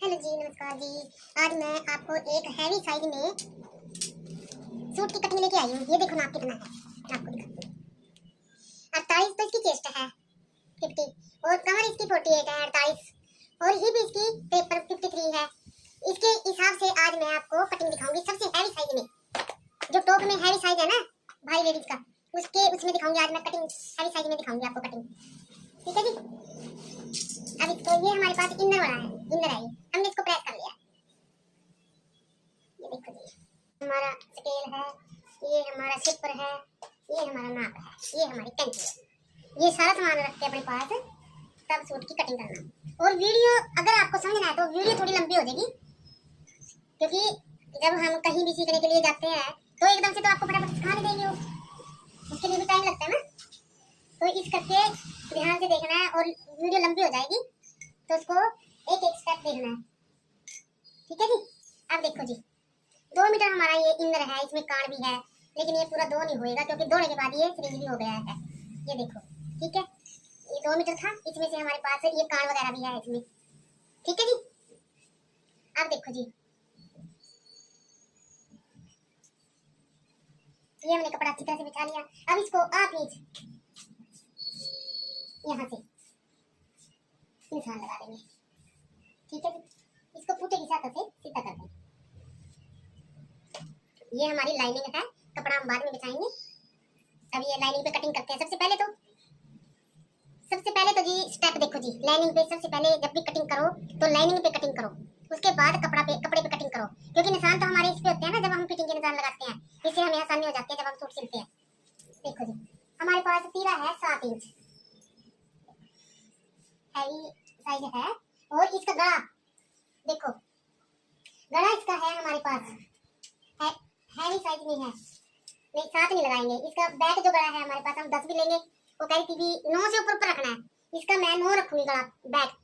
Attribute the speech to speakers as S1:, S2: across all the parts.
S1: Hello जी, नमस्कार जी। आज मैं आपको एक हैवी साइज में सूट की कटिंग लेके आई हूँ। ये देखो नाप कितना है, मैं आपको दिखाती हूँ। 48 तो इसकी चेस्ट है, 50 और कमर इसकी 48 है, 48 और हिप इसकी 53 है। इसके हिसाब से आज मैं आपको कटिंग दिखाऊंगी सबसे हैवी साइज में। जो टॉप में हैवी साइज है ना भाई लेडीज का, उसमें दिखाऊंगी आज मैं कटिंग। हैवी साइज में दिखाऊंगी आपको कटिंग, ठीक है जी। अब इसको ये हमारे पास इनर वाला है, इनर है, हमने इसको प्रेस कर लिया। ये देखो जी, हमारा स्केल है, ये हमारा सिपर है, ये हमारा नाप है, ये हमारी कैंची है। ये सारा सामान रखते हैं अपने पास तब सूट की कटिंग करना। और वीडियो अगर आपको समझना है तो वीडियो थोड़ी लंबी हो जाएगी, क्योंकि जब हम कहीं भी सीखने के लिए जाते हैं तो एकदम से तो आपको फटाफट सिखा नहीं देंगे, उसके लिए भी टाइम लगता है ना। तो इस करके ध्यान से देखना है और वीडियो लंबी हो जाएगी तो उसको एक एक स्टेप देखना है, ठीक है जी। अब देखो जी, 2 मीटर हमारा ये इनर है, इसमें कान भी है, लेकिन ये पूरा 2 नहीं होएगा क्योंकि दौड़ने के बाद ये फ्रिंज भी हो गया है। ये देखो, ठीक है, ये 2 मीटर था, इसमें से हमारे पास ये कान वगैरह भी है इसमें, ठीक है जी। अब देखो जी, ये हमने कपड़ा अच्छी तरह से बिछा लिया। अब इसको आप नीचे यहाँ से निशान लगा देंगे, ठीक है जी। इसको पूटे की सतह से सीधा कर देंगे। ये हमारी लाइनिंग है, कपड़ा हम बाद में बिछाएंगे। अब ये लाइनिंग पे कटिंग करते हैं। सबसे पहले तो जी स्टेप देखो जी, लाइनिंग पे सबसे पहले जब भी कटिंग करो तो लाइनिंग पे कटिंग करो, उसके बाद कपड़े पे कटिंग करो, क्योंकि निशान तो हमारे इस पे होते हैं ना जब हम फिटिंग के निशान लगाते हैं, इससे हमें आसानी हो जाती है जब हम सूट सिलते हैं। देखो जी, हमारे पास तीरा है 7 इंच, हैवी साइज है। और इसका गला देखो, गला इसका है हमारे पास हैवी साइज में है, नहीं 7 नहीं लगाएंगे। इसका बैक जो गला है हमारे पास, हम 10 भी लेंगे। वो कह रही थी भी 9 से ऊपर रखना है, इसका मैं 9 रखूंगी गला।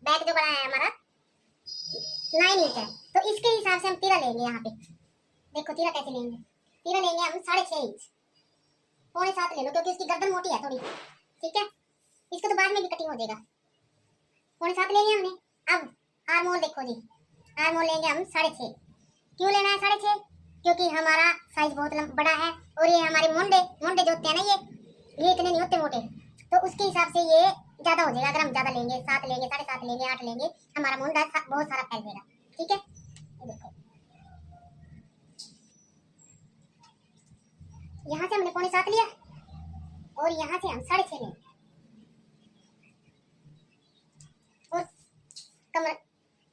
S1: बैक जो गला है हमारा 9 इंच है, तो इसके हिसाब से हम तीरा लेंगे। यहाँ पे देखो तीरा कैसे लेंगे, तीरा लेंगे हम 6.5 इंच, 6.25 ले लो क्योंकि उसकी गर्दन मोटी है थोड़ी, ठीक है। इसको तो बाद में भी कटिंग हो जाएगा। 6.25 लेंगे हमने। अब आर्मोल देखो जी, आर्मोल लेंगे हम 6.5। क्यों लेना है 6.5? क्योंकि हमारा साइज बहुत बड़ा है और ये हमारे मुंडे जो होते हैं ना, ये इतने नहीं होते मोटे, तो उसके हिसाब से ये ज्यादा हो जाएगा। अगर हम ज्यादा लेंगे, 7 लेंगे, 7.5 लेंगे, 8 लेंगे, हमारा मुंडा बहुत सारा फैल जाएगा, ठीक है। देखो यहाँ से हमने 6.25 लिया और यहाँ से हम 6.5 लेंगे। और कमर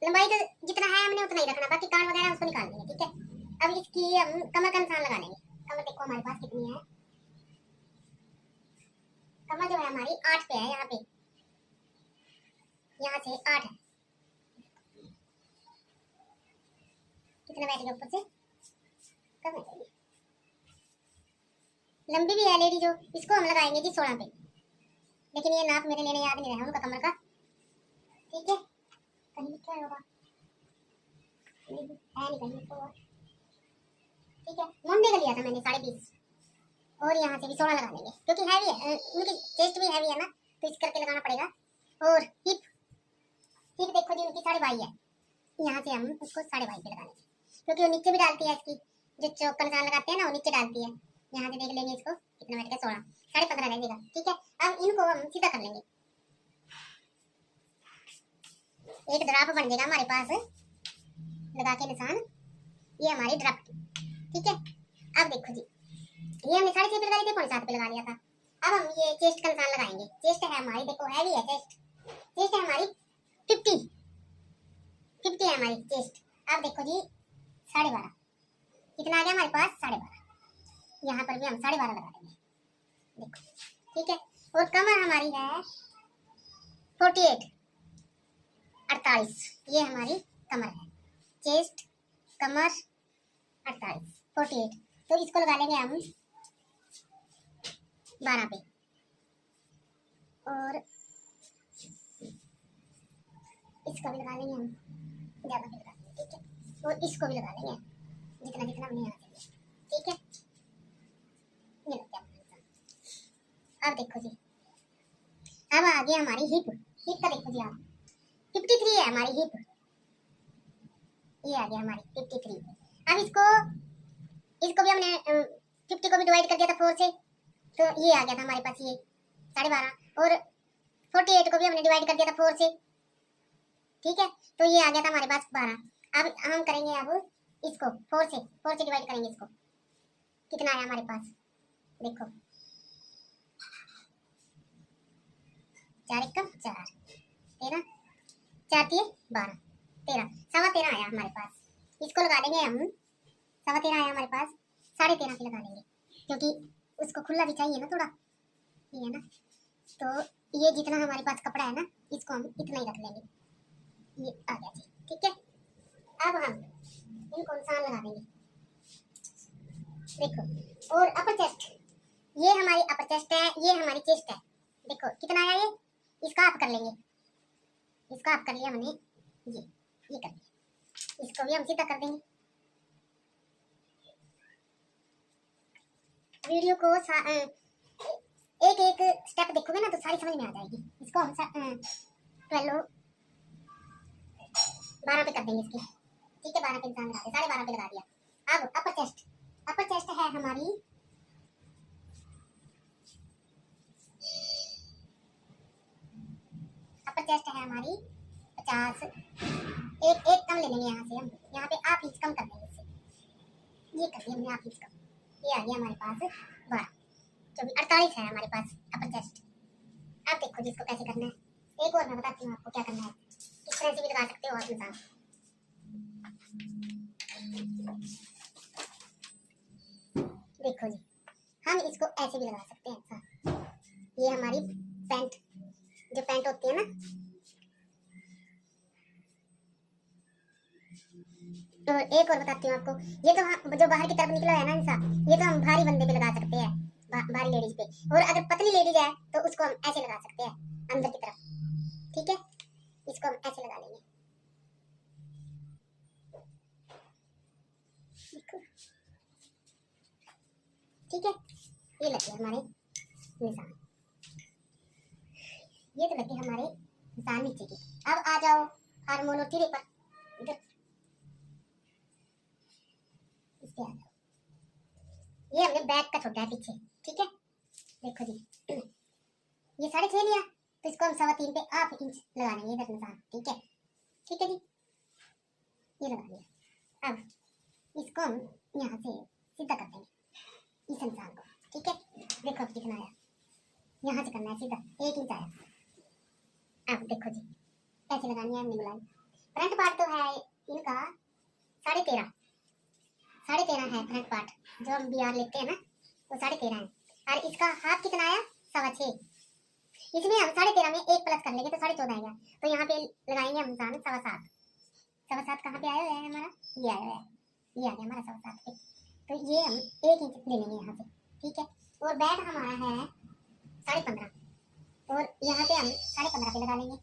S1: लंबाई तो जितना है हमने उतना ही रखना, बाकी कान वगैरह उसको निकाल देंगे, ठीक है। अब इसकी हम कमर का निशान लगा लेंगे। कमर देखो हमारे पास कितनी है, कमर जो है हमारी 8 पे है। यहाँ पे यहाँ से 8 है, कितना बैठेगा ऊपर से, कम है। लंबी भी है लेडी जो, इसको हम लगाएंगे जी 16 पे, लेकिन ये नाप मेरे लेने याद नहीं रहा उनका कमर का, ठीक है। कहीं लिखा होगा, है नहीं कहीं तो, ठीक है। मुंडे का लिया था मैंने 20.5 और यहाँ से भी 16 लगा लेंगे क्योंकि हैवी है, उनकी चेस्ट भी हैवी है ना, तो इस करके लगाना पड़ेगा। और हिप देखो जी उनकी 22.5 है, यहाँ से हम उसको 22.5 पे लगा लेंगे क्योंकि वो नीचे भी डालती है। इसकी जो चौक का निशान लगाते हैं ना, वो नीचे डालती है। यहाँ से देख लेंगे इसको कितना बैठ गया, 16, 15.5 रह जाएगा, ठीक है। अब इनको हम सीधा कर लेंगे, एक ड्राप बन जाएगा हमारे पास लगा के निशान, ये हमारी ड्राप, ठीक है। अब देखो जी, ये हमने 6.5 पे लगा लिया था, 7.5 पे लगा लिया था। अब हम ये चेस्ट का निशान लगाएंगे। चेस्ट है हमारी, देखो हैवी है चेस्ट है हमारी 50 है हमारी चेस्ट। अब देखो जी 12.5 कितना आ गया हमारे पास, 12.5। यहाँ पर भी हम 12.5 लगा देंगे, देखो, ठीक है। और कमर हमारी है 48, 48, ये हमारी कमर है। चेस्ट कमर 48, 48, तो इसको लगा लेंगे हम 12 पे। और इसको भी लगा लेंगे हम, ज्यादा भी लगा लेंगे, ठीक है। और इसको भी लगा लेंगे जितना जितना हमने यहाँ से, ठीक है। ये लग गया। अब देखो जी, अब आ गया हमारी हिप का देखो जी, आप 53 है हमारी हिप, ये आ गया हमारी 53। अब इसको इसको भी हमने 50 को भी डिवाइड कर दिया था 4 से, तो ये आ गया था हमारे पास ये 12.5। और 48 को भी हमने डिवाइड कर दिया था 4 से, ठीक है, तो ये आ गया था हमारे पास 12। अब हम करेंगे अब इसको 4 से डिवाइड करेंगे इसको। कितना आया हमारे पास, देखो 4 1 4 13, 4 3 12 13, 13.25 आया हमारे पास। इसको लगा देंगे हम 13.25 आया हमारे पास, 13.5 पे लगा देंगे, क्योंकि उसको खुला भी चाहिए ना थोड़ा, ये है ना। तो ये जितना हमारे पास कपड़ा है ना, इसको हम इतना ही रख लेंगे। ये आ गया जी, ठीक है। अब हम इनको निशान लगा देंगे, देखो। और अपर चेस्ट, ये हमारी अपर चेस्ट है, ये हमारी चेस्ट है। देखो कितना आया ये, इसका आप कर लेंगे, इसका आप कर लिया हमने, ये कर लिया, इसको भी हम सीधा कर देंगे। वीडियो को एक एक स्टेप देखोगे ना तो सारी समझ में आ जाएगी। इसको हम 12 पे कर देंगे इसकी, ठीक है। 12 पे निशान लगा दिया, 12.5 पे लगा दिया। अब अपर चेस्ट है हमारी, अपर चेस्ट है हमारी 50। एक कम ले लेंगे यहाँ से, हम यहाँ पे आप इंच कम कर देंगे इससे, ये कर दिया हमने आप इंच कम, ये आ गया हमारे पास 12, 24, 48 है हमारे पास अपर चेस्ट। अब देखो जिसको कैसे करना है, एक और मैं बताती हूँ आपको क्या करना है, किस तरह से भी लगा सकते हो आप निशान। देखो जी, हम इसको ऐसे भी लगा सकते हैं, ऐसा। ये हमारी पैंट, जो पैंट होती है ना, और एक और बताती हूँ आपको, ये तो जो बाहर की तरफ निकला है ना इंसान, ये तो हम भारी बंदे पे लगा सकते हैं, भारी लेडीज पे। और अगर पतली लेडीज है तो उसको हम ऐसे लगा सकते हैं अंदर की तरफ, ठीक है। इसको हम ऐसे लगा लेंगे, ठीक है। ये लगे हमारे निशान, ये तो लगे हमारे निशान नीचे की। अब आ जाओ हार्मोन और तीरे पर, इधर इस पे आ जाओ। ये हमने बैक का छोटा है पीछे, ठीक है। देखो जी, ये 6.5 लिया, तो इसको हम 3.25 पे 1/2 इंच लगा लेंगे इधर निशान, ठीक है, ठीक है जी। ये लगा लिया। अब इसको हम यहाँ से सीधा कर देंगे इस निशान को, ठीक है। देखो अब कितना आया, यहाँ से करना है सीधा 1 इंच आया। अब देखो जी कैसे लगानी है हमने बुलाई। फ्रंट पार्ट तो है इनका 13.5, 13.5 है फ्रंट पार्ट, जो हम बिहार लेते हैं ना, वो 13.5 है। और इसका हाथ कितना आया, 6.25। इसमें हम 13.5 में 1 प्लस कर लेंगे तो 14.5 आएगा, तो यहाँ पे लगाएंगे हम निशान 7.25। 7.25 कहाँ पे आया है हमारा, ये आया है, ये आ गया हमारा 7.25 पे। तो ये हम 1 इंच ले लेंगे यहाँ से, ठीक है। और बैक हमारा है 15.5, और यहाँ पे हम 15.5 पे लगा लेंगे,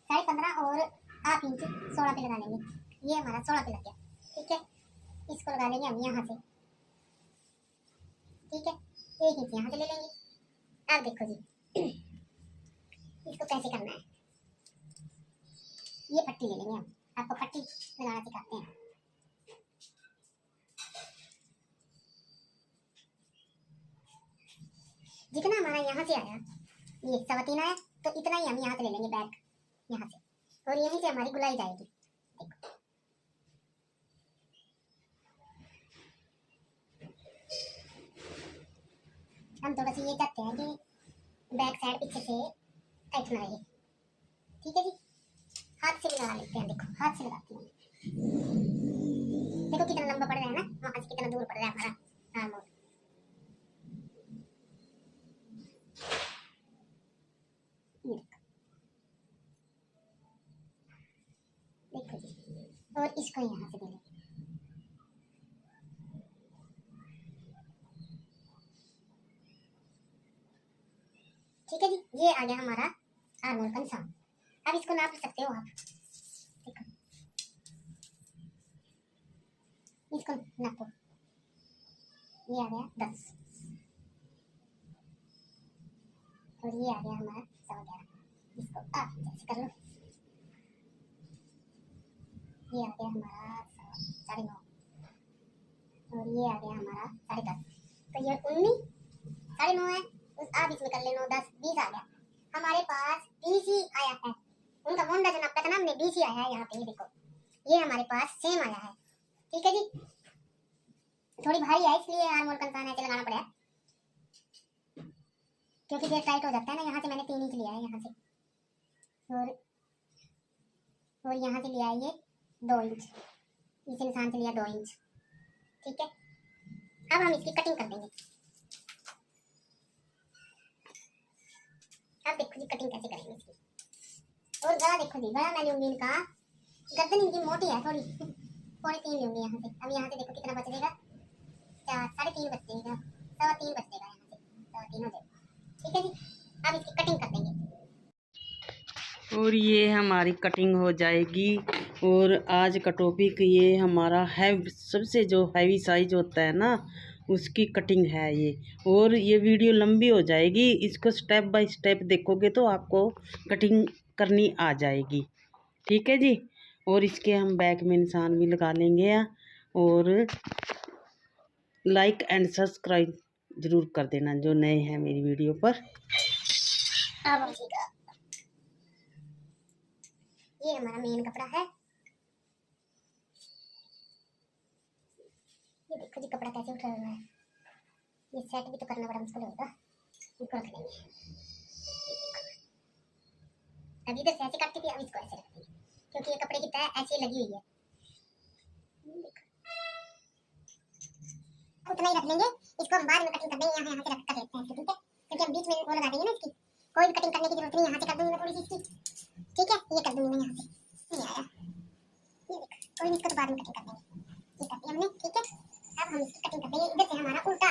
S1: 15.5 और 1/2 इंच 16 पे लगा लेंगे, ये हमारा 16 पे लग गया, ठीक है। इसको लगा लेंगे हम यहाँ से, ठीक है। 1 इंच यहाँ से ले लेंगे। अब देखो जी इसको कैसे करना है, ये पट्टी ले लेंगे हम, आपको पट्टी लगाना सिखाते हैं। जितना हमारा यहाँ से आया, ये 3.25 आया, तो इतना ही हम यहाँ से ले लेंगे बैक, यहाँ से, और यहीं से हमारी गुलाई जाएगी। देखो हम थोड़ा सा ये चाहते हैं कि बैक साइड पीछे से टाइट ना रहे, ठीक है जी। हाथ से भी लगा लेते हैं, देखो हाथ से लगाते हैं, देखो कितना लंबा पड़ रहा है ना, वहां से कितना दूर पड़ रहा है हमारा हार्मोन। देखो जी, और इसको यहाँ से दे लेंगे, ठीक है जी। ये आ गया हमारा हार्मोन का निशान। अब इसको नाप सकते हो आप, देखो इसको नापो, ये आ गया 10, और ये आ गया हमारा 11.25। इसको आप जैसे कर लो, ये आ गया हमारा 9:30 और ये आ गया हमारा 10:30। तो ये 19 9:30 है, आप इसमें कर ले 9 10 20 आ गया। हमारे पास 20 ही आया है। उनका मुंडा जो नापा था ना हमने 20 ही आया है यहाँ पे। ये देखो ये हमारे पास सेम आया है। ठीक है जी, थोड़ी भारी है इसलिए आर्मोल का निशान ऐसे लगाना पड़ा क्योंकि ये टाइट हो जाता है ना। यहाँ से मैंने 3 इंच लिया है यहाँ से, और यहाँ से लिया है ये 2 इंच, इस निशान से लिया 2 इंच। ठीक है, अब हम इसकी कटिंग कर देंगे। अब देखो जी कटिंग कैसे करेंगे इसकी। और गला देखो जी, गला मैं लूंगी इनका, गर्दन इनकी मोटी है थोड़ी, 3.5 लूंगी यहाँ से। अब यहाँ से देखो कितना बच जाएगा, 4 3.5 बच जाएगा, 3.25 बच जाएगा यहाँ से, 3.25 हो जाएगा। ठीक है जी, अब इसकी कटिंग कर देंगे।
S2: और ये हमारी कटिंग हो जाएगी। और आज का टॉपिक ये हमारा है, सबसे जो हैवी साइज होता है ना उसकी कटिंग है ये। और ये वीडियो लंबी हो जाएगी, इसको स्टेप बाय स्टेप देखोगे तो आपको कटिंग करनी आ जाएगी। ठीक है जी, और इसके हम बैक में निशान भी लगा लेंगे। और लाइक एंड सब्सक्राइब ज़रूर कर देना जो नए हैं मेरी वीडियो पर।
S1: अब ये हमारा मेन कपड़ा है। ये देखो जी कपड़ा कैसे उठा हुआ है। ये सेट भी तो करना बड़ा मुश्किल होगा, इसको रख देंगे। अब इधर से ऐसे काटती थी, अब इसको ऐसे रख देंगे क्योंकि ये कपड़े की तह ऐसी लगी हुई है। उतना ही रख लेंगे, इसको हम बाद में कटिंग कर देंगे। यहाँ से रख कर लेते हैं, ठीक है, क्योंकि हम बीच में वो लगा देंगे ना इसकी, कोई भी कटिंग करने की जरूरत नहीं। यहाँ से कर दूंगी मैं थोड़ी सी इसकी, ठीक है, ये कर दूंगी मैं यहाँ से। नहीं आया, ये देख, कोई नहीं, इसको तो बाद में कटिंग कर देंगे। ये कर दिया हमने, ठीक है। अब हम इसकी कटिंग कर देंगे। इधर से हमारा उल्टा,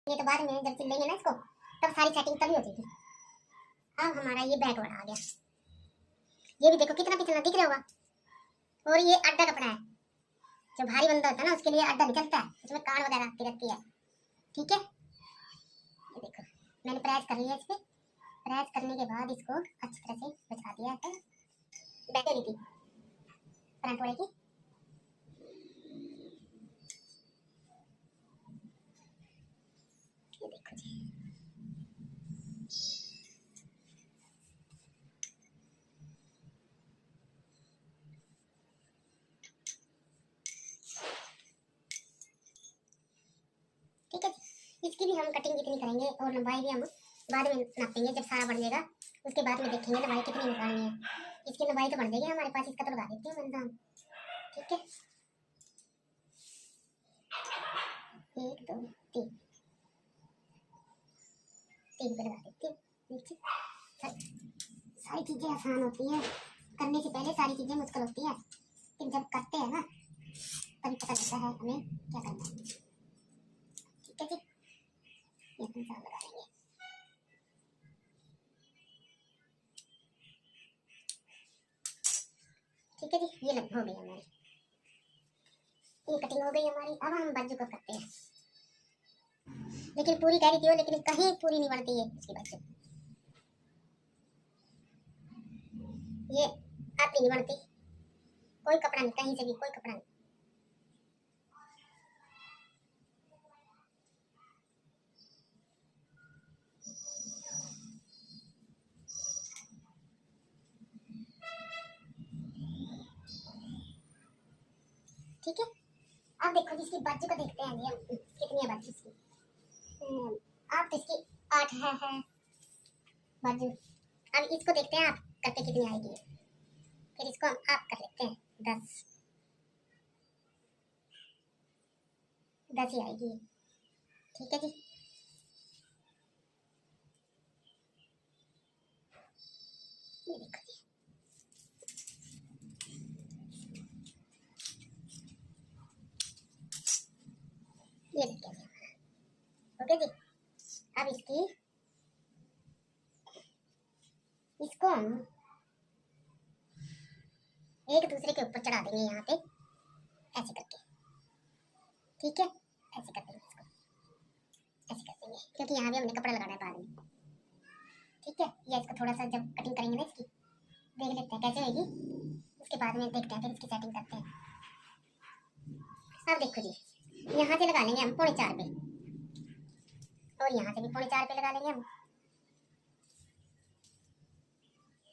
S1: ये तो बाद में जब सिलेंगे ना इसको तब सारी सेटिंग तभी हो जाएगी। अब हमारा ये बैक वाला आ गया। ये भी देखो कितना पिछला दिख रहा होगा। और ये अड्डा कपड़ा है, जो भारी बंदा होता है ना उसके लिए अड्डा निकलता है, उसमें कान वगैरह आती रहती है। ठीक है, ये देखो मैंने प्रेस कर लिया इस पे। प्रेस करने के बाद इसको अच्छी तरह से बिछा दिया है। बैठे रही थी फ्रंट वाले की। ये देखो जी, ठीक है। इसकी भी हम कटिंग कितनी करेंगे और लंबाई भी हम बाद में नापेंगे जब सारा बढ़ जाएगा। उसके बाद में देखेंगे लंबाई कितनी निकालनी है। इसकी लंबाई तो बढ़ जाएगी हमारे पास, इसका तो लगा देती हूँ बंदा। ठीक है, 1 2 3 पे लगा देती हूँ नीचे। सारी चीजें आसान होती है, करने से पहले सारी चीजें मुश्किल होती है, फिर जब करते हैं ना तभी पता चलता है हमें क्या करना है। ठीक है जी, ये हम साथ लगा देंगे। ठीक है जी, ये लग हो गई हमारी, ये कटिंग हो गई हमारी। अब हम बाजू को करते हैं, लेकिन पूरी कह रही थी वो, लेकिन कहीं पूरी नहीं बनती है इसकी बाजू। ये आती नहीं बनती, कोई कपड़ा नहीं, कहीं से भी कोई कपड़ा नहीं। ठीक है, अब देखो जी इसकी बाजू को देखते हैं जी हम कितनी है बाजू इसकी। आप तो इसकी 8 है बाजू। अब इसको देखते हैं आप करके कितनी आएगी, फिर इसको हम आप कर लेते हैं 10 ही आएगी। ठीक है जी, ये देखो जी, ये देखिए जी, ओके जी। अब इसको हम एक दूसरे के ऊपर चढ़ा देंगे यहाँ पे ऐसे करके। ठीक है, ऐसे कर देंगे इसको, ऐसे कर देंगे क्योंकि यहाँ भी हमने कपड़ा लगाना है बाद में। ठीक है, या इसको थोड़ा सा जब कटिंग करेंगे ना इसकी, देख लेते हैं कैसे होगी, उसके बाद में देखते हैं, फिर इसकी सेटिंग करते हैं। अब देखो जी, यहाँ से लगा लेंगे हम 4.25 पे, और यहाँ से भी 4.25 पे लगा लेंगे हम।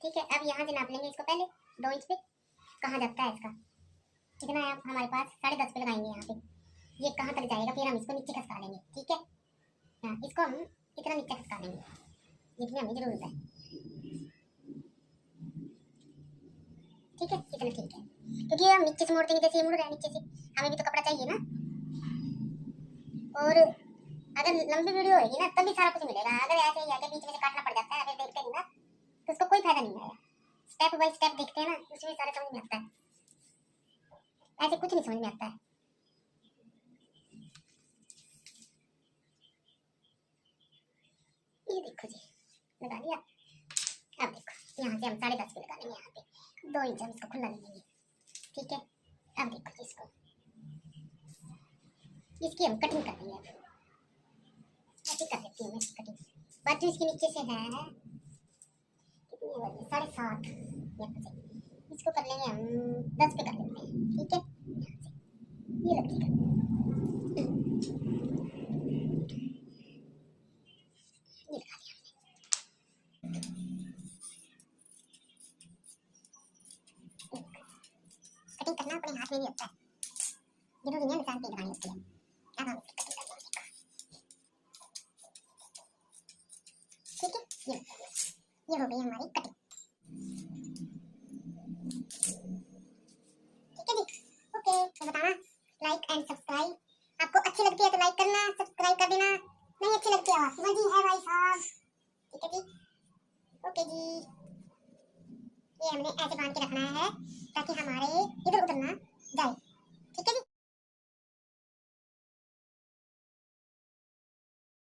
S1: ठीक है, अब यहाँ से नाप लेंगे इसको पहले 2 इंच पे, कहाँ जाता है इसका, कितना है हमारे पास, 10.5 पे लगाएंगे यहाँ पे, ये कहाँ तक जाएगा, फिर हम इसको नीचे खसका लेंगे। ठीक है, हाँ, इसको हम इतना नीचे खसका लेंगे जितनी हमें जरूरत है। ठीक है, इतना ठीक है, क्योंकि हम नीचे से मोड़ देंगे, जैसे ये मुड़ रहा है नीचे से, हमें भी तो कपड़ा चाहिए ना। और अगर लंबी वीडियो होगी ना तब भी सारा कुछ मिलेगा, अगर ऐसे ही आगे बीच में से काटना पड़ जाता है, अगर देखते नहीं ना तो उसको कोई फायदा नहीं आएगा। स्टेप बाय स्टेप देखते हैं ना, उसमें सारा समझ में आता है, ऐसे कुछ नहीं समझ में आता है। ये देखो जी, लगा लिया। अब देखो यहाँ से हम 10.5 पे लगा लेंगे, यहाँ पे 2 इंच हम इसको खुला ले लेंगे। ठीक है, अब देखो जी, इसकी हम कटिंग कर देंगे। ऐसे कर लेती हूँ मैं इसकी कटिंग। बात जो इसके नीचे से है कितनी है, 7.5 यहाँ से, इसको कर लेंगे हम 10 पे कर लेते हैं। ठीक है, यहाँ से ये लगेगा, ये लगा दिया। कटिंग करना अपने हाथ में भी होता है, जरूरी नहीं है निशान पे लगानी होती है। अब हम इसकी कटिंग कर लेंगे। ठीक है, ये हो गई हमारी कटिंग। ठीक है जी, ओके, तो बताना लाइक एंड सब्सक्राइब, आपको अच्छी लगती है तो लाइक करना, सब्सक्राइब कर देना, नहीं अच्छी लगती है मर्जी है भाई साहब। ठीक है जी, ओके जी, ये हमने ऐसे बांध के रखना है ताकि हम